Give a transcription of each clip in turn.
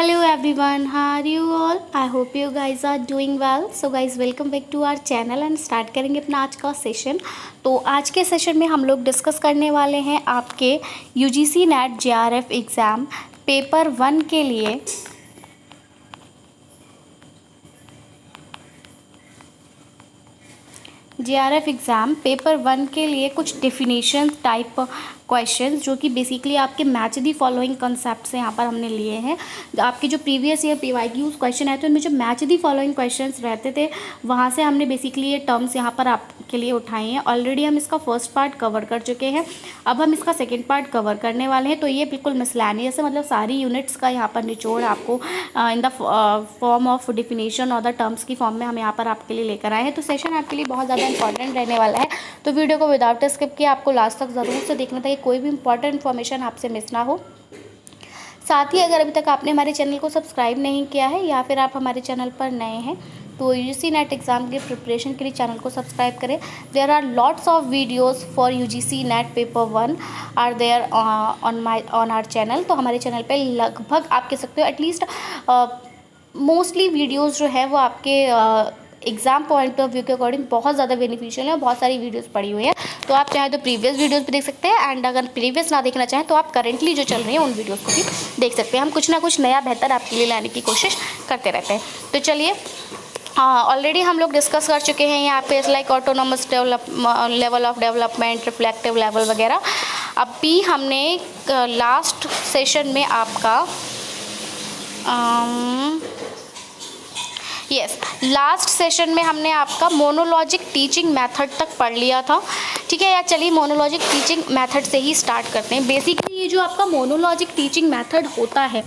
Hello everyone, how are you all? I hope you guys are doing well. So guys, welcome back to our channel and start करेंगे अपना आज का session. तो आज के session में हम लोग डिस्कस करने वाले हैं आपके UGC net JRF exam paper 1 के लिए JRF एग्ज़ाम पेपर 1 के लिए कुछ डेफिनेशन टाइप क्वेश्चंस जो कि बेसिकली आपके मैच दी फॉलोइंग कंसेप्ट से यहाँ पर हमने लिए हैं। आपके जो प्रीवियस ईयर PYQs क्वेश्चन आए थे उनमें जो मैच दी फॉलोइंग क्वेश्चंस रहते थे वहाँ से हमने बेसिकली ये टर्म्स यहाँ पर आपके लिए उठाए हैं। ऑलरेडी हम इसका फर्स्ट पार्ट कवर कर चुके हैं, अब हम इसका सेकेंड पार्ट कवर करने वाले हैं। तो ये बिल्कुल मिसलेनियस है, मतलब सारी यूनिट्स का यहाँ पर निचोड़ आपको इन द फॉर्म ऑफ डिफिनेशन और द टर्म्स की फॉर्म में हम यहाँ पर आपके लिए लेकर आए हैं। तो सेशन आपके लिए बहुत ज़्यादा इंपॉर्टेंट रहने वाला है, तो वीडियो को विदाउट स्किप किए आपको लास्ट तक ज़रूर से देखना था कि कोई भी इंपॉर्टेंट इन्फॉर्मेशन आपसे मिस ना हो। साथ ही अगर अभी तक आपने हमारे चैनल को सब्सक्राइब नहीं किया है या फिर आप हमारे चैनल पर नए हैं तो UGC नेट एग्ज़ाम के प्रिपरेशन के लिए चैनल को सब्सक्राइब करें। There are lots of videos for UGC net paper 1 are there on our channel. तो हमारे चैनल पे लगभग आप कह सकते हो एटलीस्ट मोस्टली वीडियोस जो है वो आपके एग्ज़ाम पॉइंट ऑफ व्यू के अकॉर्डिंग बहुत ज़्यादा बेनिफिशियल है और बहुत सारी वीडियोस पड़ी हुई हैं। तो आप चाहे तो प्रीवियस वीडियोस भी देख सकते हैं एंड अगर प्रीवियस ना देखना चाहें तो आप करेंटली जो चल रही हैं उन वीडियोस को भी देख सकते हैं। हम कुछ ना कुछ नया बेहतर आपके लिए लाने की कोशिश करते रहते हैं। तो चलिए, ऑलरेडी हम लोग डिस्कस कर चुके हैं यहाँ पे like autonomous level of development, reflective level वगैरह। अभी हमने लास्ट सेशन में आपका लास्ट सेशन में हमने आपका मोनोलॉजिक टीचिंग मेथड तक पढ़ लिया था। ठीक है यार, चलिए मोनोलॉजिक टीचिंग मेथड से ही स्टार्ट करते हैं। बेसिकली ये जो आपका मोनोलॉजिक टीचिंग मेथड होता है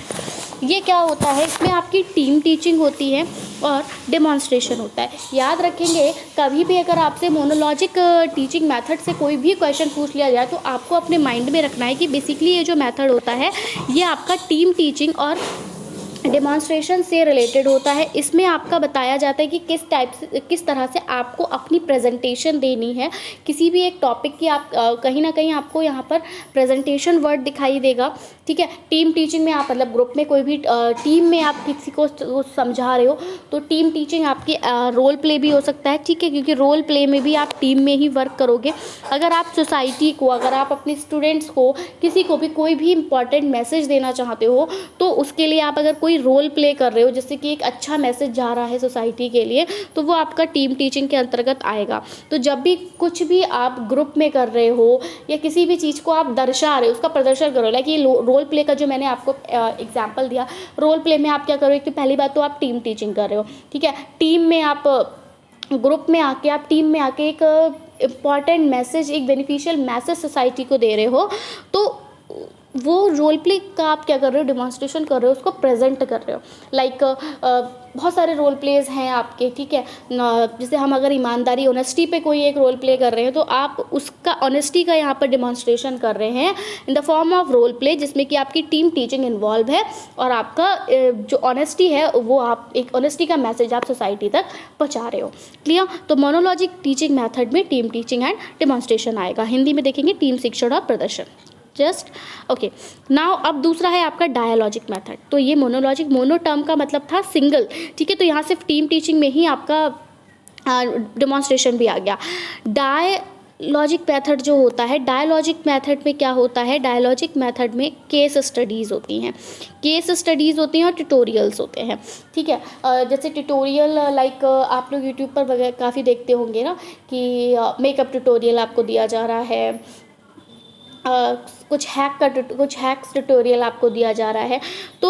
ये क्या होता है, इसमें आपकी टीम टीचिंग होती है और डेमॉन्स्ट्रेशन होता है। याद रखेंगे कभी भी अगर आपसे मोनोलॉजिक टीचिंग मेथड से कोई भी क्वेश्चन पूछ लिया जाए तो आपको अपने माइंड में रखना है कि बेसिकली ये जो मेथड होता है ये आपका टीम टीचिंग और डेमॉन्स्ट्रेशन से रिलेटेड होता है। इसमें आपका बताया जाता है कि किस तरह से आपको अपनी प्रेजेंटेशन देनी है किसी भी एक टॉपिक की। आप कहीं ना कहीं आपको यहाँ पर प्रेजेंटेशन वर्ड दिखाई देगा। ठीक है, टीम टीचिंग में आप मतलब ग्रुप में कोई भी टीम में आप किसी को समझा रहे हो तो टीम टीचिंग आपकी रोल प्ले भी हो सकता है। ठीक है, क्योंकि रोल प्ले में भी आप टीम में ही वर्क करोगे। अगर आप सोसाइटी को, अगर आप अपने स्टूडेंट्स को, किसी को भी कोई भी इंपॉर्टेंट मैसेज देना चाहते हो तो उसके लिए आप अगर कोई रोल प्ले कर रहे हो जिससे कि एक अच्छा मैसेज जा रहा है सोसाइटी के लिए तो वो आपका टीम टीचिंग के अंतर्गत आएगा। तो जब भी कुछ भी आप ग्रुप में कर रहे हो या किसी भी चीज़ को आप दर्शा रहे हो उसका प्रदर्शन करो, लाइक ये रोल प्ले का जो मैंने आपको एग्जांपल दिया, रोल प्ले में आप क्या करो, एक तो पहली बात तो आप टीम टीचिंग कर रहे हो। ठीक है, टीम में आप ग्रुप में आके आप टीम में आके एक इम्पॉर्टेंट मैसेज, एक बेनिफिशियल मैसेज सोसाइटी को दे रहे हो तो वो रोल प्ले का आप क्या कर रहे हो, डेमॉन्स्ट्रेशन कर रहे हो, उसको प्रेजेंट कर रहे हो। लाइक बहुत सारे रोल प्लेज हैं आपके। ठीक है, जैसे हम अगर ईमानदारी, ऑनेस्टी पे कोई एक रोल प्ले कर रहे हैं तो आप उसका ऑनेस्टी का यहाँ पर डेमॉन्स्ट्रेशन कर रहे हैं in the form of role play जिसमें कि आपकी टीम टीचिंग इन्वॉल्व है और आपका जो ऑनेस्टी है वो आप एक ऑनेस्टी का मैसेज आप सोसाइटी तक पहुँचा रहे हो। क्लियर? तो मोनोलॉजिक टीचिंग मैथड में टीम टीचिंग एंड डेमॉन्स्ट्रेशन आएगा। हिंदी में देखेंगे टीम शिक्षण और प्रदर्शन। जस्ट ओके, नाउ अब दूसरा है आपका डायलॉजिक मेथड। तो ये मोनोलॉजिक, मोनो टर्म का मतलब था सिंगल। ठीक है, तो यहाँ सिर्फ टीम टीचिंग में ही आपका डेमॉन्स्ट्रेशन भी आ गया। डायलॉजिक मेथड जो होता है, डायलॉजिक मेथड में क्या होता है, डायलॉजिक मेथड में केस स्टडीज़ होती हैं, केस स्टडीज़ होती हैं और ट्यूटोरियल्स होते हैं। ठीक है, जैसे ट्यूटोरियल लाइक आप लोग यूट्यूब पर वगैरह काफ़ी देखते होंगे ना कि मेकअप ट्यूटोरियल आपको दिया जा रहा है, कुछ हैक्स ट्यूटोरियल आपको दिया जा रहा है। तो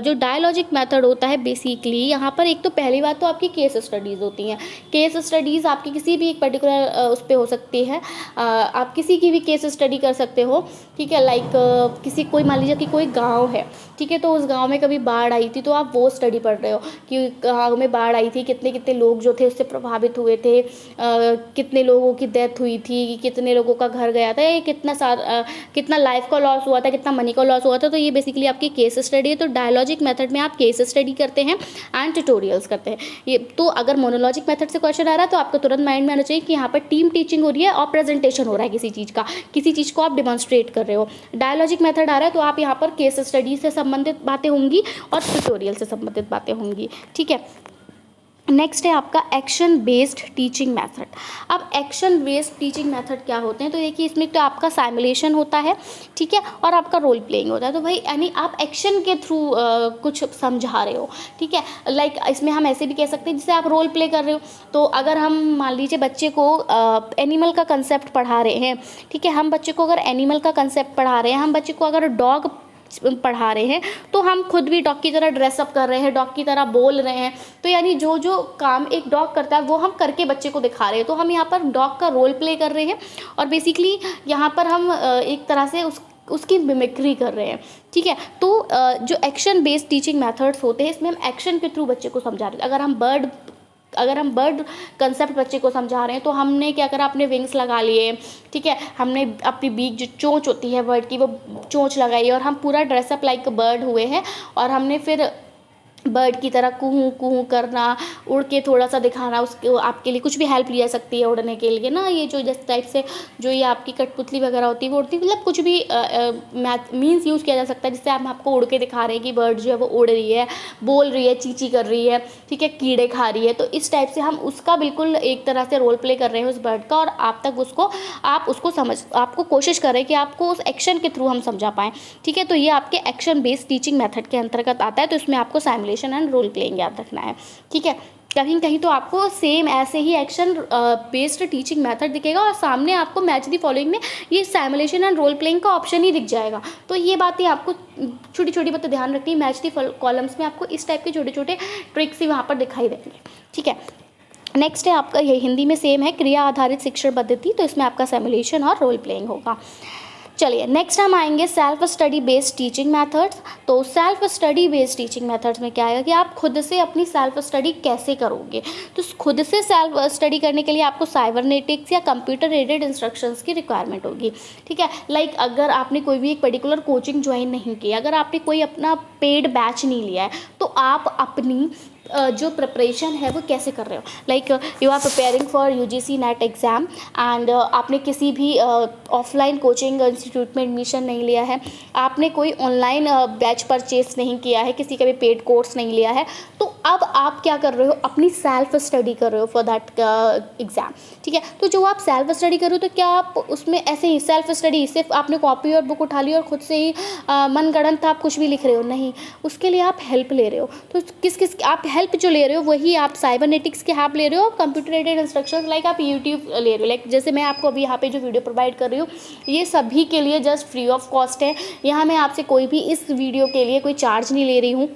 जो डायलॉजिक मेथड होता है बेसिकली यहाँ पर एक तो पहली बात तो आपकी केस स्टडीज़ होती हैं। केस स्टडीज़ आपकी किसी भी एक पर्टिकुलर उस पर हो सकती है, आप किसी की भी केस स्टडी कर सकते हो। ठीक है, लाइक किसी कोई मान लीजिए कि कोई गांव है, ठीक है, तो उस गांव में कभी बाढ़ आई थी तो आप वो स्टडी पढ़ रहे हो कि गांव में बाढ़ आई थी, कितने कितने लोग जो थे उससे प्रभावित हुए थे, कितने लोगों की डेथ हुई थी, कितने लोगों का घर गया था, ये कितना कितना लाइफ का लॉस हुआ था, कितना मनी का लॉस हुआ था। तो ये बेसिकली आपकी केस स्टडी है। तो डायलॉजिक मेथड में आप केस स्टडी करते हैं एंड ट्यूटोरियल्स करते हैं। ये तो अगर मोनोलॉजिक मेथड से क्वेश्चन आ रहा है तो आपको तुरंत माइंड में आना चाहिए कि यहाँ पर टीम टीचिंग हो रही है और प्रेजेंटेशन हो रहा है किसी चीज़ का, किसी चीज़ को आप डिमॉन्स्ट्रेट कर रहे हो। डायलॉजिक मेथड आ रहा है तो आप यहाँ पर केस स्टडी से संबंधित बातें होंगी और ट्यूटोरियल से संबंधित बातें होंगी। ठीक है, नेक्स्ट है आपका एक्शन बेस्ड टीचिंग मेथड। अब एक्शन बेस्ड टीचिंग मेथड क्या होते हैं, तो देखिए इसमें तो आपका साइमुलेशन होता है, ठीक है, और आपका रोल प्लेइंग होता है। तो भाई यानी आप एक्शन के थ्रू कुछ समझा रहे हो, ठीक है। लाइक इसमें हम ऐसे भी कह सकते हैं जैसे आप रोल प्ले कर रहे हो। तो अगर हम मान लीजिए बच्चे को एनिमल का कंसेप्ट पढ़ा रहे हैं, ठीक है, हम बच्चे को अगर एनिमल का कंसेप्ट पढ़ा रहे हैं, हम बच्चे को अगर डॉग पढ़ा रहे हैं, तो हम खुद भी डॉग की तरह ड्रेसअप कर रहे हैं, डॉग की तरह बोल रहे हैं। तो यानी जो जो काम एक डॉग करता है वो हम करके बच्चे को दिखा रहे हैं। तो हम यहाँ पर डॉग का रोल प्ले कर रहे हैं और बेसिकली यहाँ पर हम एक तरह से उसकी मिमिक्री कर रहे हैं, ठीक है। तो जो एक्शन बेस्ड टीचिंग मेथड्स होते हैं, इसमें हम एक्शन के थ्रू बच्चे को समझा रहे हैं। अगर हम बर्ड कंसेप्ट बच्चे को समझा रहे हैं तो हमने क्या करा, अपने विंग्स लगा लिए, ठीक है, हमने अपनी बीक जो चोंच होती है बर्ड की वो चोंच लगाई और हम पूरा ड्रेसअप लाइक बर्ड हुए हैं और हमने फिर बर्ड की तरह कुहू कुहू करना, उड़ के थोड़ा सा दिखाना। उसके आपके लिए कुछ भी हेल्प ली जा सकती है उड़ने के लिए ना, ये जो जिस टाइप से जो ये आपकी कठपुतली वगैरह होती है वो उड़ती, मतलब कुछ भी मीन्स यूज़ किया जा सकता है जिससे हम आपको उड़ के दिखा रहे हैं कि बर्ड जो है वो उड़ रही है, बोल रही है, चींची कर रही है, ठीक है, कीड़े खा रही है। तो इस टाइप से हम उसका बिल्कुल एक तरह से रोल प्ले कर रहे हैं उस बर्ड का, और आप उसको आपको कोशिश करें कि आपको उस एक्शन के थ्रू हम समझा पाएँ, ठीक है। तो ये आपके एक्शन बेस्ड टीचिंग मेथड के अंतर्गत आता है। तो इसमें आपको एंड रोल प्लेइंग याद रखना है, ठीक है। कहीं कहीं तो आपको सेम ऐसे ही एक्शन बेस्ड टीचिंग मेथड दिखेगा और सामने आपको मैच दी फॉलोइंग में ये सिमुलेशन एंड रोल प्लेइंग का ऑप्शन ही दिख जाएगा। तो ये बातें आपको छोटी छोटी बातें ध्यान रखनी है। मैच दी कॉलम्स में आपको इस टाइप के छोटे छोटे ट्रिक्स ही वहाँ पर दिखाई देंगे, ठीक है। नेक्स्ट है आपका, ये हिंदी में सेम है, क्रिया आधारित शिक्षण पद्धति। तो इसमें आपका सिमुलेशन और रोल प्लेइंग होगा। चलिए नेक्स्ट हम आएंगे self study based teaching methods. तो self study based teaching methods में क्या है कि आप खुद से अपनी सेल्फ स्टडी कैसे करोगे। तो खुद से सेल्फ स्टडी करने के लिए आपको साइबरनेटिक्स या कंप्यूटर एडेड इंस्ट्रक्शंस की रिक्वायरमेंट होगी, ठीक है। लाइक अगर आपने कोई भी एक पर्टिकुलर कोचिंग ज्वाइन नहीं की, अगर आपने कोई अपना पेड बैच नहीं लिया है, तो आप अपनी जो प्रिपरेशन है वो कैसे कर रहे हो। Like you are preparing for UGC net exam and आपने किसी भी ऑफलाइन कोचिंग इंस्टीट्यूट में एडमिशन नहीं लिया है, आपने कोई ऑनलाइन बैच परचेस नहीं किया है, किसी का भी पेड कोर्स नहीं लिया है, तो अब आप क्या कर रहे हो, अपनी सेल्फ स्टडी कर रहे हो फॉर दैट एग्ज़ाम, ठीक है। तो जो आप सेल्फ स्टडी कर रहे हो, तो क्या आप उसमें ऐसे ही सेल्फ स्टडी सिर्फ आपने कॉपी और बुक उठा ली और खुद से ही मनगढ़ंत आप कुछ भी लिख रहे हो, नहीं, उसके लिए आप हेल्प ले रहे हो। तो किस आप हेल्प जो ले रहे हो वही आप साइबरनेटिक्स की हेल्प ले रहे हो, कंप्यूटर एडेड इंस्ट्रक्शंस लाइक आप यूट्यूब ले रहे हो। लाइक जैसे मैं आपको अभी यहाँ पे जो वीडियो प्रोवाइड कर रही हूँ, ये सभी के लिए जस्ट फ्री ऑफ कॉस्ट है। यहाँ मैं आपसे कोई भी इस वीडियो के लिए कोई चार्ज नहीं ले रही हूँ,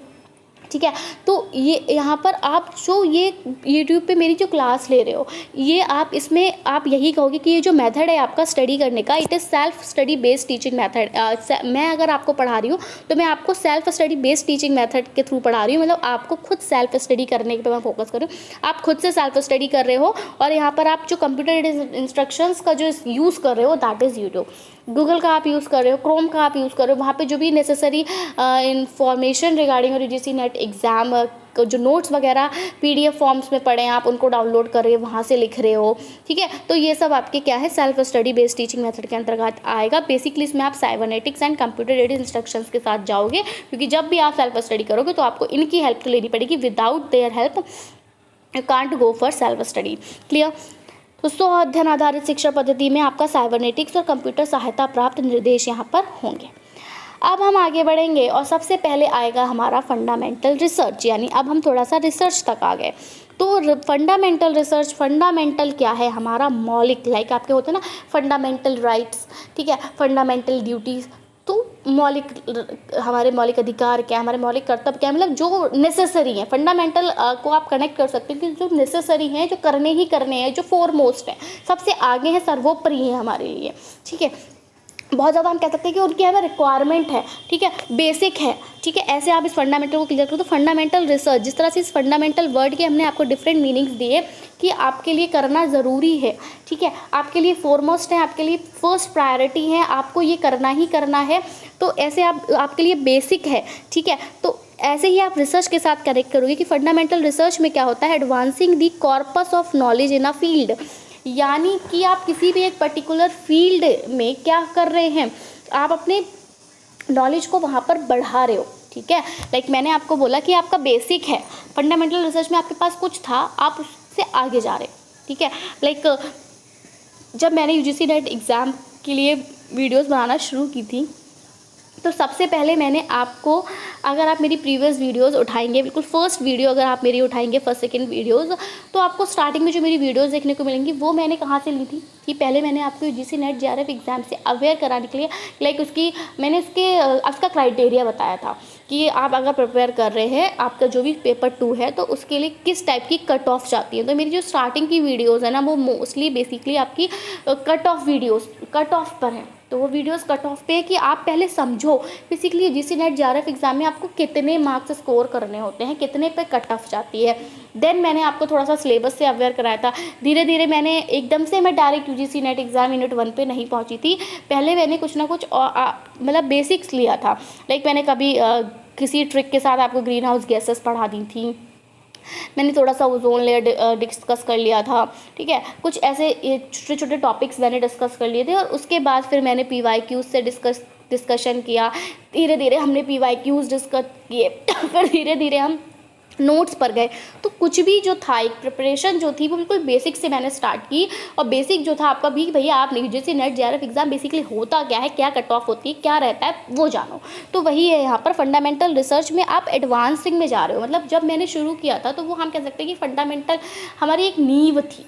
ठीक है। तो ये यहाँ पर आप जो ये यूट्यूब पे मेरी जो क्लास ले रहे हो, ये आप इसमें आप यही कहोगे कि ये जो मेथड है आपका स्टडी करने का, it is self study based teaching method. मैं अगर आपको पढ़ा रही हूँ तो मैं आपको self study based teaching method के थ्रू पढ़ा रही हूँ। मतलब आपको खुद सेल्फ स्टडी करने पे मैं फोकस कर रही हूँ, आप खुद से सेल्फ स्टडी कर रहे हो। और यहाँ पर आप जो कंप्यूटर इंस्ट्रक्शंस का जो यूज़ कर रहे हो, दैट इज़ यूट्यूब, गूगल का आप यूज़ कर रहे हो, क्रोम का आप यूज़ कर रहे हो। वहाँ पे जो भी necessary information regarding UGC net exam जो नोट्स वगैरह PDF फॉर्म्स में पड़े हैं, आप उनको डाउनलोड कर रहे हो, वहाँ से लिख रहे हो, ठीक है। तो ये सब आपके क्या है, self study based teaching method के अंतर्गत आएगा। बेसिकली इसमें आप cybernetics and computer aided instructions के साथ जाओगे, क्योंकि जब भी आप सेल्फ स्टडी करोगे तो आपको इनकी हेल्प तो लेनी पड़ेगी। Without their help you can't go for self study. Clear. तो स्व अध्ययन आधारित शिक्षा पद्धति में आपका साइबरनेटिक्स और कंप्यूटर सहायता प्राप्त निर्देश यहाँ पर होंगे। अब हम आगे बढ़ेंगे और सबसे पहले आएगा हमारा फंडामेंटल रिसर्च, यानी अब हम थोड़ा सा रिसर्च तक आ गए। तो फंडामेंटल रिसर्च, फंडामेंटल क्या है, हमारा मौलिक, लाइक आपके होते हैं ना फंडामेंटल राइट्स, ठीक है, फंडामेंटल ड्यूटीज़। तो हमारे मौलिक अधिकार क्या है, हमारे मौलिक कर्तव्य क्या है, मतलब जो नेसेसरी है। फंडामेंटल को आप कनेक्ट कर सकते हैं कि जो नेसेसरी हैं, जो करने ही करने हैं, जो फोरमोस्ट है, सबसे आगे हैं, सर्वोपरि है हमारे लिए, ठीक है। बहुत ज़्यादा हम कह सकते हैं कि उनकी हमें रिक्वायरमेंट है, ठीक है, बेसिक है, ठीक है, ऐसे आप इस फंडामेंटल को क्लियर करो। तो फंडामेंटल रिसर्च, जिस तरह से इस फंडामेंटल वर्ड के हमने आपको डिफरेंट मीनिंग्स दिए कि आपके लिए करना ज़रूरी है, ठीक है, आपके लिए फॉरमोस्ट है, आपके लिए फर्स्ट प्रायोरिटी है, आपको ये करना ही करना है, तो ऐसे आपके लिए बेसिक है, ठीक है। तो ऐसे ही आप रिसर्च के साथ कनेक्ट करोगे कि फंडामेंटल रिसर्च में क्या होता है, advancing the corpus of knowledge in a field, यानी कि आप किसी भी एक पर्टिकुलर फील्ड में क्या कर रहे हैं, आप अपने नॉलेज को वहाँ पर बढ़ा रहे हो, ठीक है। लाइक मैंने आपको बोला कि आपका बेसिक है, फंडामेंटल रिसर्च में आपके पास कुछ था, आप उससे आगे जा रहे हो, ठीक है। लाइक जब मैंने यूजीसी नेट एग्ज़ाम के लिए वीडियोस बनाना शुरू की थी, तो सबसे पहले मैंने आपको, अगर आप मेरी प्रीवियस वीडियोस उठाएंगे, बिल्कुल फर्स्ट वीडियो अगर आप मेरी उठाएंगे, फर्स्ट सेकंड वीडियोस, तो आपको स्टार्टिंग में जो मेरी वीडियोस देखने को मिलेंगी वो मैंने कहाँ से ली थी कि पहले मैंने आपको यूजीसी नेट जेआरएफ एग्ज़ाम से अवेयर कराने के लिए, लाइक मैंने उसका क्राइटेरिया बताया था कि आप अगर प्रिपेयर कर रहे हैं, आपका जो भी पेपर 2 है, तो उसके लिए किस टाइप की कट ऑफ चाहती है। तो मेरी जो स्टार्टिंग की वीडियोज़ है ना, वो मोस्टली बेसिकली आपकी cut off videos cut off पर हैं। तो वो वीडियोस कट ऑफ पे है कि आप पहले समझो basically UGC net JRF exam में आपको कितने मार्क्स स्कोर करने होते हैं, कितने पे कट ऑफ जाती है। देन मैंने आपको थोड़ा सा सिलेबस से अवेयर कराया था। धीरे धीरे मैंने एकदम से मैं direct UGC net exam unit 1 पे नहीं पहुंची थी, पहले मैंने कुछ ना कुछ मतलब बेसिक्स लिया था। लाइक मैंने कभी किसी ट्रिक के साथ आपको ग्रीन हाउस गैसेस पढ़ा दी थी, मैंने थोड़ा सा ओजोन लेयर डिस्कस कर लिया था, ठीक है। कुछ ऐसे छोटे छोटे टॉपिक्स मैंने डिस्कस कर लिए थे, और उसके बाद फिर मैंने पीवाईक्यूज़ से डिस्कशन किया। धीरे धीरे हमने पीवाईक्यूज़ डिस्कस किए फिर धीरे धीरे हम नोट्स पर गए। तो कुछ भी जो था, एक प्रिपरेशन जो थी वो बिल्कुल बेसिक से मैंने स्टार्ट की। और बेसिक जो था आपका भी, भैया आप UGC net JRF exam basically होता क्या है, क्या कट ऑफ होती है, क्या रहता है, वो जानो। तो वही है यहाँ पर फंडामेंटल रिसर्च में आप एडवांसिंग में जा रहे हो। मतलब जब मैंने शुरू किया था तो वो हम कह सकते हैं कि फंडामेंटल हमारी एक नींव थी,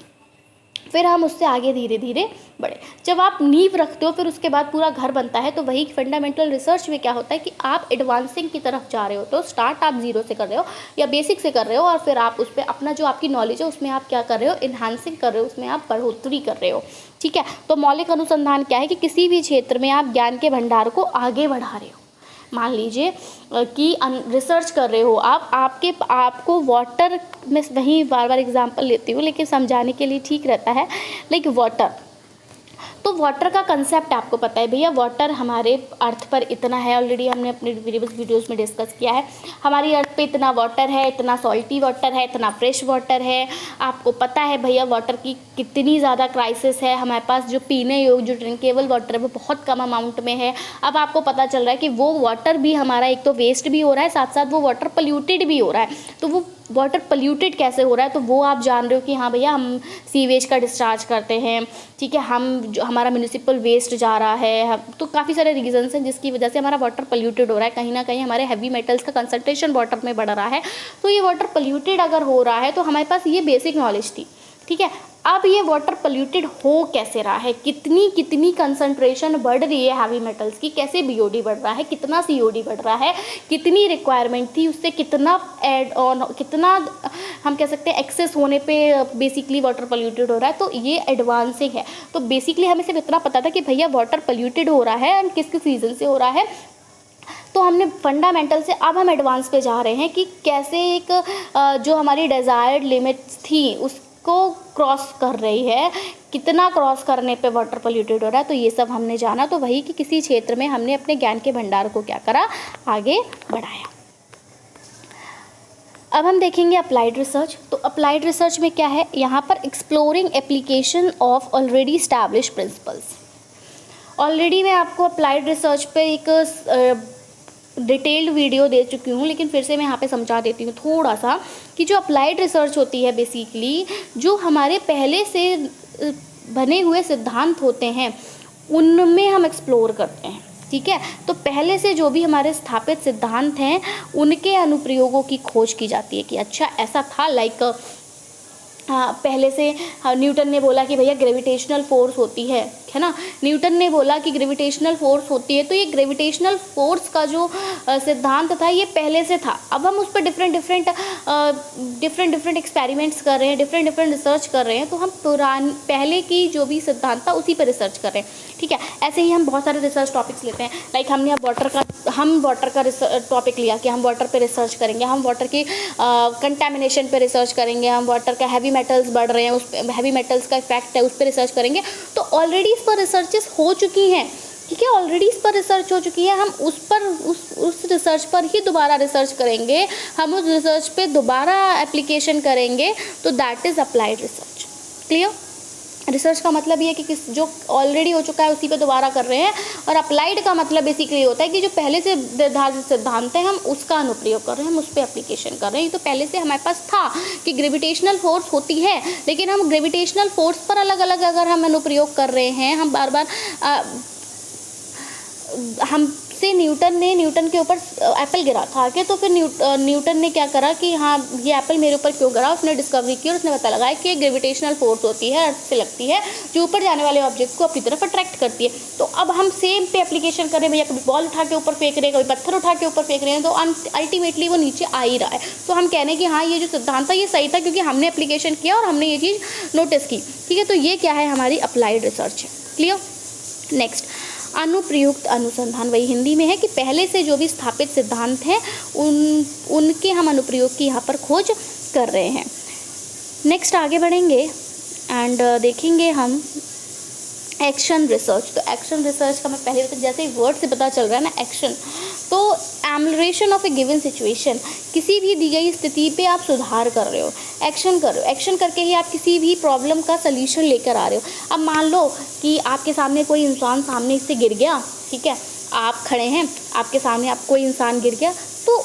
फिर हम उससे आगे धीरे धीरे बढ़े। जब आप नींव रखते हो फिर उसके बाद पूरा घर बनता है। तो वही फंडामेंटल रिसर्च में क्या होता है कि आप एडवांसिंग की तरफ जा रहे हो। तो स्टार्ट आप जीरो से कर रहे हो या बेसिक से कर रहे हो, और फिर आप उस पर अपना जो आपकी नॉलेज है उसमें आप क्या कर रहे हो, इन्हांसिंग कर रहे हो, उसमें आप बढ़ोतरी कर रहे हो, ठीक है। तो मौलिक अनुसंधान क्या है कि किसी भी क्षेत्र में आप ज्ञान के भंडार को आगे बढ़ा रहे हो। मान लीजिए कि रिसर्च कर रहे हो आपको वाटर में, वहीं बार बार एग्जांपल लेती हूँ लेकिन समझाने के लिए ठीक रहता है। लाइक वाटर, तो वाटर का कंसेप्ट आपको पता है भैया, वाटर हमारे अर्थ पर इतना है, ऑलरेडी हमने अपने प्रीवियस वीडियोस में डिस्कस किया है। हमारी अर्थ पे इतना वाटर है, इतना सॉल्टी वाटर है, इतना फ्रेश वाटर है। आपको पता है भैया वाटर की कितनी ज़्यादा क्राइसिस है हमारे पास। जो पीने योग्य, जो ड्रिंकेबल वाटर है वो बहुत कम अमाउंट में है। अब आपको पता चल रहा है कि वो वाटर भी हमारा एक तो वेस्ट भी हो रहा है, साथ साथ वो वाटर पोल्यूटेड भी हो रहा है। तो वो वाटर पोल्यूटेड कैसे हो रहा है, तो वो आप जान रहे हो कि हाँ भैया हम सीवेज का डिस्चार्ज करते हैं, ठीक है, हमारा म्यूनिसिपल वेस्ट जा रहा है। तो काफ़ी सारे रीजंस हैं जिसकी वजह से हमारा वाटर पोल्यूटेड हो रहा है। कहीं ना कहीं हमारे हैवी मेटल्स का कंसंट्रेशन वाटर में बढ़ रहा है। तो ये वाटर पोल्यूटेड अगर हो रहा है तो हमारे पास ये बेसिक नॉलेज थी, ठीक है। अब ये वाटर पोल्यूटेड हो कैसे रहा है, कितनी कंसंट्रेशन बढ़ रही है हैवी मेटल्स की, कैसे बीओडी बढ़ रहा है, कितना सीओडी बढ़ रहा है, कितनी रिक्वायरमेंट थी, उससे कितना ऐड ऑन, कितना हम कह सकते हैं एक्सेस होने पे बेसिकली वाटर पोल्यूटेड हो रहा है। तो ये एडवांसिंग है। तो बेसिकली हमें सिर्फ इतना पता था कि भैया वाटर पोल्यूटेड हो रहा है एंड किस किस रीज़न से हो रहा है। तो हमने फंडामेंटल से अब हम एडवांस पे जा रहे हैं कि कैसे एक जो हमारी डिज़ायर्ड लिमिट्स थी उसको क्रॉस कर रही है, कितना क्रॉस करने पे वाटर पोल्यूटेड हो रहा है। तो ये सब हमने जाना। तो वही कि किसी क्षेत्र में हमने अपने ज्ञान के भंडार को क्या करा, आगे बढ़ाया। अब हम देखेंगे अप्लाइड रिसर्च। तो अप्लाइड रिसर्च में क्या है, यहाँ पर exploring application of already establish principles. Already मैं आपको अप्लाइड रिसर्च पे एक डिटेल्ड वीडियो दे चुकी हूँ, लेकिन फिर से मैं यहाँ पे समझा देती हूँ थोड़ा सा कि जो अप्लाइड रिसर्च होती है बेसिकली जो हमारे पहले से बने हुए सिद्धांत होते हैं उनमें हम एक्सप्लोर करते हैं, ठीक है। तो पहले से जो भी हमारे स्थापित सिद्धांत हैं उनके अनुप्रयोगों की खोज की जाती है कि अच्छा ऐसा था। लाइक हाँ, पहले से न्यूटन ने बोला कि भैया ग्रेविटेशनल फोर्स होती है ना। न्यूटन ने बोला कि ग्रेविटेशनल फोर्स होती है, तो ये ग्रेविटेशनल फोर्स का जो सिद्धांत था ये पहले से था। अब हम उस पर डिफरेंट डिफरेंट एक्सपेरिमेंट्स कर रहे हैं, डिफरेंट रिसर्च कर रहे हैं, तो हम पहले की जो भी सिद्धांत था उसी पर रिसर्च कर रहे हैं, ठीक है। ऐसे ही हम बहुत सारे रिसर्च टॉपिक्स लेते हैं, लाइक हमने अब वाटर का टॉपिक लिया कि हम वाटर पे रिसर्च करेंगे, हम वाटर की कंटेमिनेशन पे रिसर्च करेंगे, हम वाटर का हैवी मेटल्स बढ़ रहे हैं, उस हैवी मेटल्स का इफेक्ट है उस पर रिसर्च करेंगे। तो ऑलरेडी इस पर रिसर्चेस हो चुकी हैं, ठीक है, ऑलरेडी इस पर रिसर्च हो चुकी है। हम उस रिसर्च पर ही दोबारा रिसर्च करेंगे, हम उस रिसर्च पे दोबारा एप्लीकेशन करेंगे, तो that is applied research. Clear? Research का मतलब ये है कि जो ऑलरेडी हो चुका है उसी पे दोबारा कर रहे हैं, और अप्लाइड का मतलब बेसिकली होता है कि जो पहले से निर्धारित सिद्धांत है हम उसका अनुप्रयोग कर रहे हैं, हम उस पर एप्लीकेशन कर रहे हैं। तो पहले से हमारे पास था कि ग्रेविटेशनल फोर्स होती है, लेकिन हम ग्रेविटेशनल फोर्स पर अलग अलग अगर हम अनुप्रयोग कर रहे हैं, हम बार बार हमसे न्यूटन के ऊपर एप्पल गिरा था आके, तो फिर न्यूटन ने क्या करा कि हाँ ये एप्पल मेरे ऊपर क्यों गिरा, उसने डिस्कवरी की और उसने पता लगाया कि ग्रेविटेशनल फोर्स होती है, अर्थ से लगती है, जो ऊपर जाने वाले ऑब्जेक्ट को अपनी तरफ अट्रैक्ट करती है। तो अब हम सेम पे एप्लीकेशन कर रहे हैं, भैया कभी बॉल उठा के ऊपर फेंक रहे हैं, कभी पत्थर उठा के ऊपर फेंक रहे हैं, तो अल्टीमेटली वो नीचे आ ही रहा है। तो हम कह रहे हैं कि हाँ ये जो सिद्धांत था ये सही था, क्योंकि हमने एप्लीकेशन किया और हमने ये चीज़ नोटिस की, ठीक है। तो ये क्या है, हमारी अप्लाइड रिसर्च है। क्लियर? नेक्स्ट, अनुप्रयुक्त अनुसंधान, वही हिंदी में है कि पहले से जो भी स्थापित सिद्धांत हैं उनके हम अनुप्रयोग की यहाँ पर खोज कर रहे हैं। नेक्स्ट आगे बढ़ेंगे एंड देखेंगे हम एक्शन रिसर्च। तो एक्शन रिसर्च का मैं पहले तो जैसे ही वर्ड से पता चल रहा है ना एक्शन, तो एमलरेशन ऑफ ए गिवन सिचुएशन, किसी भी दी गई स्थिति पे आप सुधार कर रहे हो, एक्शन कर रहे हो, एक्शन करके ही आप किसी भी प्रॉब्लम का सल्यूशन लेकर आ रहे हो। अब मान लो कि आपके सामने कोई इंसान सामने से गिर गया, ठीक है, आप खड़े हैं, आपके सामने आप कोई इंसान गिर गया, तो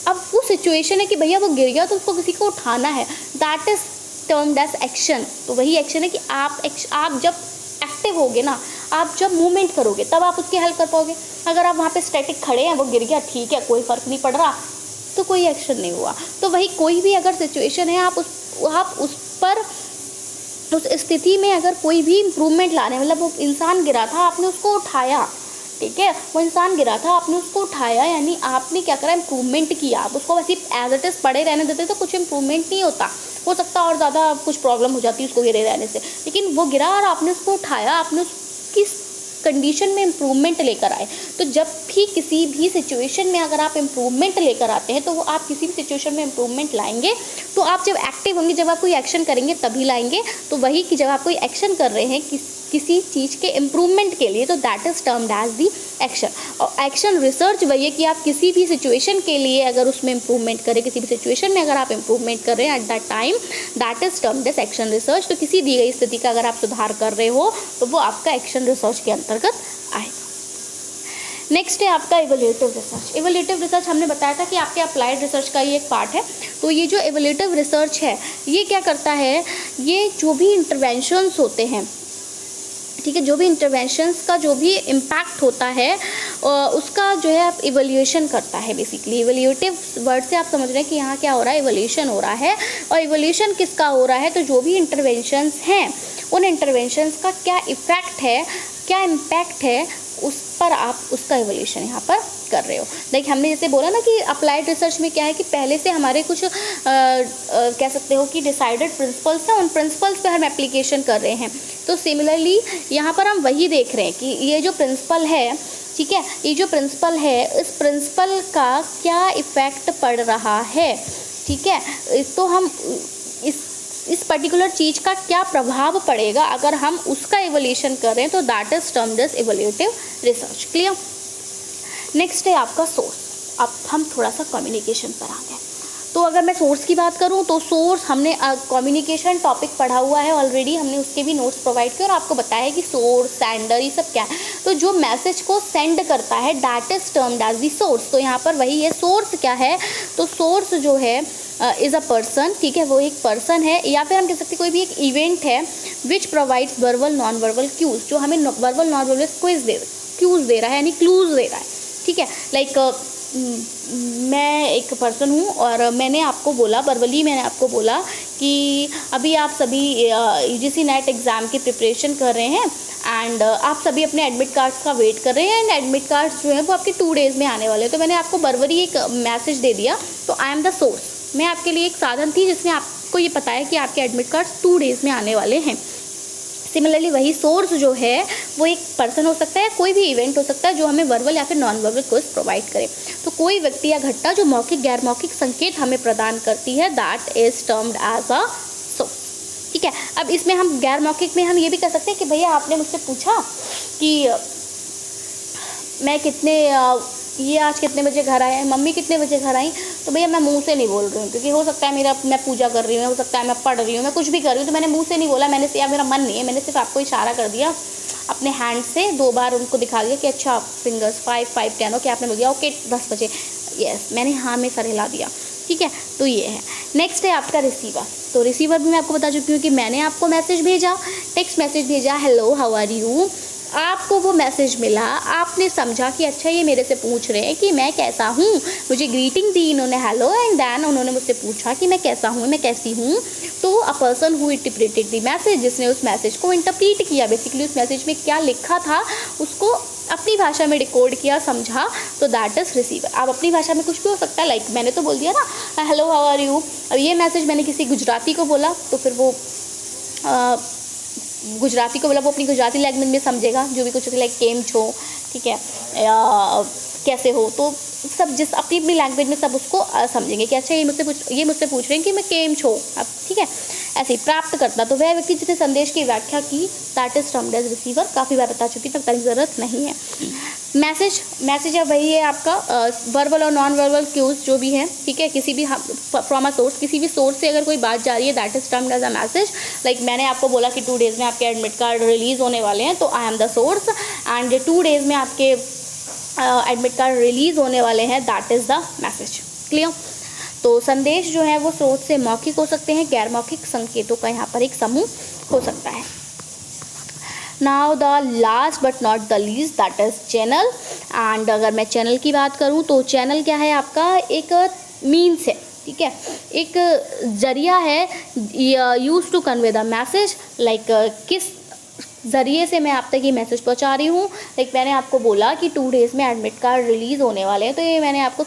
अब वो सिचुएशन है कि भैया वो गिर गया तो उसको किसी को उठाना है, that is termed as action. तो वही एक्शन है कि आप जब एक्टिव होगे ना, आप जब मूवमेंट करोगे तब आप उसकी हेल्प कर पाओगे। अगर आप वहाँ पे स्टैटिक खड़े हैं, वो गिर गया, ठीक है, कोई फ़र्क नहीं पड़ रहा, तो कोई एक्शन नहीं हुआ। तो वही कोई भी अगर सिचुएशन है, आप उस पर उस स्थिति में अगर कोई भी इम्प्रूवमेंट ला रहे हैं, मतलब वो इंसान गिरा था आपने उसको उठाया, ठीक है, वो इंसान गिरा था आपने उसको उठाया, यानी आपने क्या करा, इम्प्रूवमेंट किया। आप उसको वैसे एज इट इज़ पड़े रहने देते तो कुछ इम्प्रूवमेंट नहीं होता, हो सकता और ज़्यादा कुछ प्रॉब्लम हो जाती है उसको गिरे रहने से, लेकिन वो गिरा और आपने उसको उठाया, आपने उसकी कंडीशन में इम्प्रूवमेंट लेकर आए। तो जब भी किसी भी सिचुएशन में अगर आप इम्प्रूवमेंट लेकर आते हैं, तो वो आप किसी भी सिचुएशन में इम्प्रूवमेंट लाएंगे, तो आप जब एक्टिव होंगे, जब आप कोई एक्शन करेंगे तभी लाएंगे। तो वही कि जब आप कोई एक्शन कर रहे हैं किसी चीज़ के इम्प्रूवमेंट के लिए, तो that is termed as the action. और एक्शन रिसर्च वही है कि आप किसी भी सिचुएशन के लिए अगर उसमें इम्प्रूवमेंट करें, किसी भी सिचुएशन में अगर आप इम्प्रूवमेंट कर रहे हैं at that time, that is termed as action research. तो किसी दी गई स्थिति का अगर आप सुधार कर रहे हो तो वो आपका एक्शन रिसर्च के अंतर्गत आएगा। नेक्स्ट है आपका इवैल्यूएटिव रिसर्च। इवैल्यूएटिव रिसर्च हमने बताया था कि आपके अप्लाइड रिसर्च का ही एक पार्ट है। तो ये जो इवैल्यूएटिव रिसर्च है ये क्या करता है, ये जो भी इंटरवेंशंस होते हैं, ठीक है, जो भी इंटरवेंशंस का जो भी इम्पैक्ट होता है उसका जो है आप इवैल्यूएशन करता है। बेसिकली इवैल्यूएटिव वर्ड से आप समझ रहे हैं कि यहाँ क्या हो रहा है, इवैल्यूएशन हो रहा है। और इवैल्यूएशन किसका हो रहा है, तो जो भी इंटरवेंशंस हैं उन इंटरवेंशंस का क्या इफ़ेक्ट है, क्या इम्पैक्ट है, उस पर आप उसका इवैल्यूएशन यहाँ पर कर रहे हो। देखिए हमने जैसे बोला ना कि अप्लाइड रिसर्च में क्या है कि पहले से हमारे कुछ कह सकते हो कि डिसाइडेड प्रिंसिपल्स हैं, उन प्रिंसिपल्स पे हम एप्लीकेशन कर रहे हैं। तो सिमिलरली यहाँ पर हम वही देख रहे हैं कि ये जो प्रिंसिपल है, ठीक है, ये जो प्रिंसिपल है, इस प्रिंसिपल का क्या इफ़ेक्ट पड़ रहा है, ठीक है, तो हम इस पर्टिकुलर चीज़ का क्या प्रभाव पड़ेगा अगर हम उसका इवैल्यूएशन कर रहे हैं, तो that is termed as evaluative research. Clear? Next है आपका सोर्स। अब हम थोड़ा सा कम्युनिकेशन पर आ गए। तो अगर मैं सोर्स की बात करूं तो सोर्स हमने कम्युनिकेशन टॉपिक पढ़ा हुआ है ऑलरेडी, हमने उसके भी नोट्स प्रोवाइड किए और आपको बताया है कि सोर्स, सेंडर, ये सब क्या है। तो जो मैसेज को सेंड करता है that is termed as the source. तो यहाँ पर वही है, सोर्स क्या है, तो सोर्स जो है इज़ अ पर्सन, ठीक है, वो एक पर्सन है, या फिर हम कह सकते हैं कोई भी एक इवेंट है which provides verbal non verbal cues, जो हमें वर्बल नॉन वर्बल क्यूज दे रहा है, यानी क्लूज दे रहा है, ठीक है। लाइक मैं एक पर्सन हूँ और मैंने आपको बोला, वर्बली मैंने आपको बोला कि अभी आप सभी यूजीसी नेट एग्ज़ाम की प्रिपरेशन कर रहे हैं एंड आप सभी अपने एडमिट कार्ड्स का वेट कर रहे हैं एंड एडमिट कार्ड्स जो है वो आपके 2 डेज़ में आने वाले हैं। तो मैंने आपको वर्बली एक मैसेज दे दिया। तो आई एम द सोर्स, मैं आपके लिए एक साधन थी जिसने आपको ये बताया कि आपके एडमिट कार्ड्स 2 डेज़ में आने वाले हैं। सिमिलरली वही सोर्स जो है वो एक पर्सन हो सकता है, कोई भी इवेंट हो सकता है जो हमें वर्बल या फिर नॉन वर्बल क्विज प्रोवाइड करे। तो कोई व्यक्ति या घटना जो मौखिक गैर मौखिक संकेत हमें प्रदान करती है, that is termed as a source. ठीक है, अब इसमें हम गैर मौखिक में हम ये भी कर सकते हैं कि भैया आपने मुझसे पूछा कि मैं ये आज कितने बजे घर आए, मम्मी कितने बजे घर आई, तो भैया मैं मुंह से नहीं बोल रही हूँ क्योंकि हो सकता है मैं पूजा कर रही हूँ, हो सकता है मैं पढ़ रही हूँ, मैं कुछ भी कर रही हूँ, तो मैंने मुंह से नहीं बोला, या मेरा मन नहीं है, मैंने सिर्फ आपको इशारा कर दिया अपने हैंड से 2 बार उनको दिखा दिया कि अच्छा फिंगर्स 5 5 10 ओके, आपने बोल दिया ओके 10 बजे, यस मैंने हाँ में सर हिला दिया। ठीक है, तो ये है। नेक्स्ट है आपका रिसीवर। तो रिसीवर भी मैं आपको बता चुकी हूँ कि मैंने आपको मैसेज भेजा, टेक्स्ट मैसेज भेजा, हेलो हाउ आर यू, आपको वो मैसेज मिला, आपने समझा कि अच्छा ये मेरे से पूछ रहे हैं कि मैं कैसा हूँ, मुझे ग्रीटिंग दी इन्होंने हेलो एंड देन उन्होंने मुझसे पूछा कि मैं कैसा हूँ, मैं कैसी हूँ। तो a person who interpreted the message, जिसने उस मैसेज को इंटरप्रीट किया, बेसिकली उस मैसेज में क्या लिखा था उसको अपनी भाषा में डिकोड किया, समझा, तो दैट इज़ रिसीवर। आप अपनी भाषा में कुछ भी हो सकता है, लाइक मैंने तो बोल दिया ना हेलो हाउ आर यू। अब ये मैसेज मैंने किसी गुजराती को बोला तो फिर वो गुजराती को बोला, वो अपनी गुजराती लैंग्वेज में समझेगा, जो भी कुछ लाइक केम छो, ठीक है, या कैसे हो, तो सब जिस अपनी अपनी लैंग्वेज में सब उसको समझेंगे कि अच्छा ये मुझसे पूछ रहे हैं कि मैं केम छो। अब ठीक है, ऐसे ही प्राप्त करता, तो वह व्यक्ति जिसने संदेश की व्याख्या की, that is termed as receiver. काफ़ी बार बता चुकी, तब तक ज़रूरत नहीं है। मैसेज अब वही है आपका वर्बल और नॉन वर्बल क्यूज जो भी है, ठीक है, किसी भी फ्रॉम अ सोर्स, किसी भी सोर्स से अगर कोई बात जा रही है, that is termed as a message. Like मैंने आपको बोला कि 2 डेज़ में आपके एडमिट कार्ड रिलीज़ होने वाले हैं, तो I am the source and 2 days में आपके एडमिट कार्ड रिलीज़ होने वाले हैं, that is the message. Clear? तो संदेश जो है वो स्रोत से मौखिक हो सकते हैं, गैर मौखिक संकेतों का यहाँ पर एक समूह हो सकता है। Now the last but not the least, that is channel. And अगर मैं चैनल की बात करूँ तो चैनल क्या है आपका, एक मीन्स है, ठीक है, एक जरिया है use to convey the message. Like किस ज़रिए से मैं आप तक ये मैसेज पहुंचा रही हूँ। लाइक मैंने आपको बोला कि 2 डेज़ में एडमिट कार्ड रिलीज़ होने वाले हैं, तो ये मैंने आपको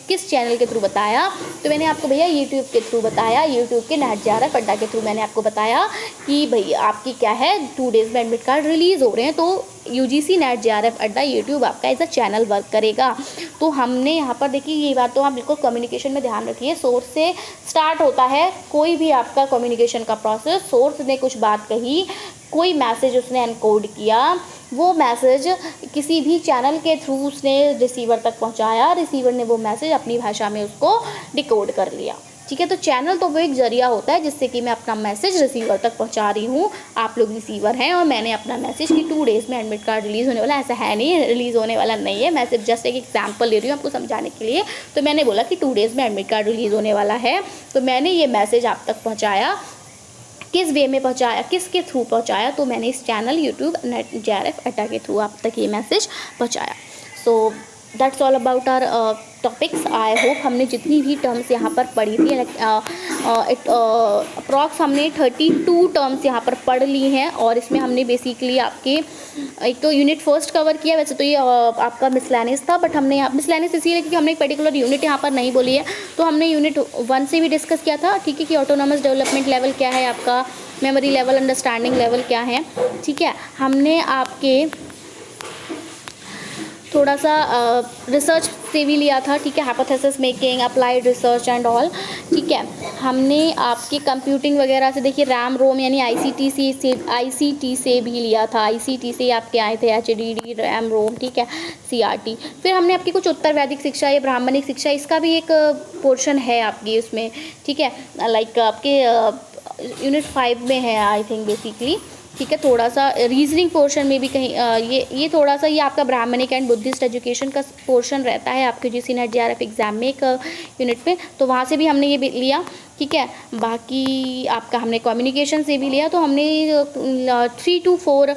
किस चैनल के थ्रू बताया, तो मैंने आपको भैया यूट्यूब के थ्रू बताया, यूट्यूब के नेट JRF अड्डा के थ्रू मैंने आपको बताया कि भैया आपकी क्या है 2 डेज़ में एडमिट कार्ड रिलीज़ हो रहे हैं, तो UGC नेट JRF अड्डा यूट्यूब आपका एज अ चैनल वर्क करेगा। तो हमने यहाँ पर देखिए ये बात तो आप बिल्कुल कम्युनिकेशन में ध्यान रखिए, सोर्स से स्टार्ट होता है कोई भी आपका कम्युनिकेशन का प्रोसेस। सोर्स ने कुछ बात कही, कोई मैसेज उसने एनकोड किया, वो मैसेज किसी भी चैनल के थ्रू उसने रिसीवर तक पहुंचाया, रिसीवर ने वो मैसेज अपनी भाषा में उसको डिकोड कर लिया। ठीक है, तो चैनल तो वो एक जरिया होता है जिससे कि मैं अपना मैसेज रिसीवर तक पहुंचा रही हूँ। आप लोग रिसीवर हैं और मैंने अपना मैसेज कि 2 डेज़ में एडमिट कार्ड रिलीज़ होने वाला, ऐसा है नहीं, रिलीज़ होने वाला नहीं है, मैं सिर्फ जस्ट एक एग्जांपल ले रही हूँ आपको समझाने के लिए। तो मैंने बोला कि 2 डेज़ में एडमिट कार्ड रिलीज़ होने वाला है, तो मैंने ये मैसेज आप तक पहुँचाया। किस वे में पहुँचाया, किसके थ्रू पहुँचाया, तो मैंने इस चैनल यूट्यूब नेट JRF अड्डा के थ्रू आप तक ये मैसेज पहुँचाया। So that's all about our topics. I hope हमने जितनी भी टर्म्स यहाँ पर पढ़ी थी, अप्रॉक्स हमने 32 टर्म्स यहाँ पर पढ़ ली हैं, और इसमें हमने बेसिकली आपके एक तो यूनिट फर्स्ट कवर किया। वैसे तो ये आपका मिसलेनियस था, बट हमने यहाँ मिसलेनियस इसीलिए क्योंकि हमने एक पर्टिकुलर यूनिट यहाँ पर नहीं बोली है, तो हमने यूनिट 1 से भी डिस्कस किया था, ठीक है, कि ऑटोनॉमस डेवलपमेंट लेवल क्या है आपका, मेमोरी लेवल, अंडरस्टैंडिंग लेवल क्या है। ठीक है, हमने आपके थोड़ा सा रिसर्च से भी लिया था, ठीक है, hypothesis making, applied research and all. ठीक है, हमने आपके कंप्यूटिंग वगैरह से देखिए रैम रोम यानी ICT से भी लिया था, ICT से आपके आए थे HDD, रैम रोम, ठीक है, CRT। फिर हमने आपकी कुछ उत्तर वैदिक शिक्षा या ब्राह्मणिक शिक्षा, इसका भी एक पोर्शन है आपकी उसमें, ठीक है, लाइक आपके यूनिट 5 में है आई थिंक बेसिकली। ठीक है। थोड़ा सा रीजनिंग पोर्शन में भी कहीं ये थोड़ा सा ये आपका ब्राह्मणिक एंड बुद्धिस्ट एजुकेशन का पोर्शन रहता है आपके GC नेट JRF एग्जाम में एक यूनिट पे, तो वहाँ से भी हमने ये भी लिया, ठीक है। बाकी आपका हमने कम्युनिकेशन से भी लिया, तो हमने 3 to 4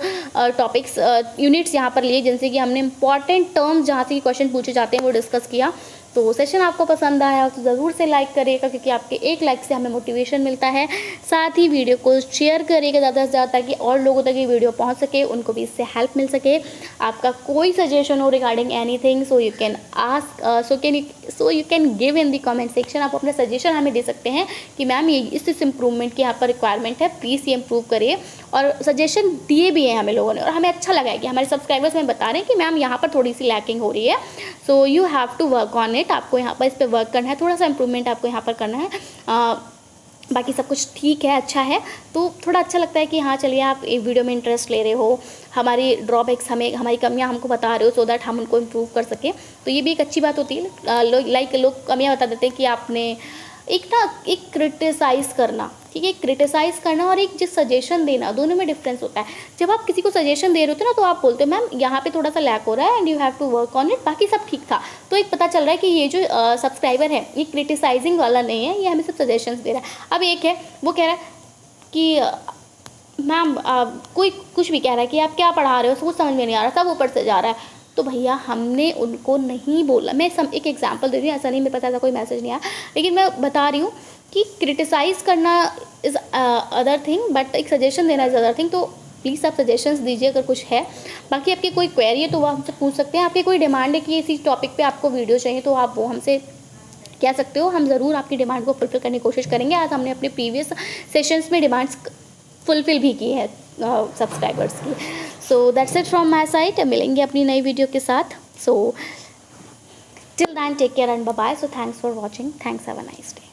टॉपिक्स यूनिट्स यहाँ पर लिए, जिनसे कि हमने इंपॉर्टेंट टर्म्स जहाँ से क्वेश्चन पूछे जाते हैं वो डिस्कस किया। तो सेशन आपको पसंद आया तो ज़रूर से लाइक करिएगा, क्योंकि आपके एक लाइक से हमें मोटिवेशन मिलता है। साथ ही वीडियो को शेयर करिएगा ज़्यादा से ज़्यादा, ताकि और लोगों तक ये वीडियो पहुंच सके, उनको भी इससे हेल्प मिल सके। आपका कोई सजेशन हो regarding anything, so you can ask, so you can give in the comment section. आप अपने सजेशन हमें दे सकते हैं कि मैम ये इस इम्प्रूवमेंट की यहाँ पर रिक्वायरमेंट है, प्लीज़ ये इम्प्रूव करिए। और सजेशन दिए भी हैं हमें लोगों ने, और हमें अच्छा लगा है कि हमारे सब्सक्राइबर्स हमें बता रहे हैं कि मैम यहाँ पर थोड़ी सी लैकिंग हो रही है, so you have to work on it. आपको यहाँ पर इस पर वर्क करना है, थोड़ा सा इंप्रूवमेंट आपको यहाँ पर करना है। बाकी सब कुछ ठीक है, अच्छा है, तो थोड़ा अच्छा लगता है कि हाँ चलिए आप एक वीडियो में इंटरेस्ट ले रहे हो, हमारी ड्रॉबैक्स हमें, हमारी कमियां हमको बता रहे हो, सो दैट हम उनको इम्प्रूव कर सकें। तो ये भी एक अच्छी बात होती है। लोग कमियां बता देते हैं कि आपने एक क्रिटिसाइज़ करना, ठीक है, क्रिटिसाइज़ करना और एक जो सजेशन देना, दोनों में डिफरेंस होता है। जब आप किसी को सजेशन दे रहे होते हो ना, तो आप बोलते हो मैम यहाँ पे थोड़ा सा लैक हो रहा है and you have to work on it, बाकी सब ठीक था। तो एक पता चल रहा है कि ये जो सब्सक्राइबर है ये क्रिटिसाइजिंग वाला नहीं है, ये हमें सब सजेशंस दे रहा है। अब एक है वो कह रहा है कि मैम कोई कुछ भी कह रहा है कि आप क्या पढ़ा रहे हो, कुछ समझ में नहीं आ रहा, सब ऊपर से जा रहा है। तो भैया हमने उनको नहीं बोला, मैं एक एग्जांपल दे रही हूँ, ऐसा नहीं मेरे पास ऐसा कोई मैसेज नहीं आया, लेकिन मैं बता रही हूँ कि क्रिटिसाइज़ करना इज़ अदर थिंग, बट एक सजेशन देना इज़ अदर थिंग। तो प्लीज़ आप सजेशंस दीजिए अगर कुछ है। बाकी आपकी कोई क्वेरी है तो वो हमसे पूछ सकते हैं। आपकी कोई डिमांड है कि इसी टॉपिक पे आपको वीडियो चाहिए, तो आप वो हमसे कह सकते हो, हम ज़रूर आपकी डिमांड को फुलफिल करने की कोशिश करेंगे। आज हमने अपने प्रीवियस सेशंस में डिमांड्स फुलफिल भी की है सब्सक्राइबर्स की। So that's it from my side. मिलेंगे अपनी नई वीडियो के साथ। So till then take care and bye bye. So thanks for watching, thanks, have a nice day.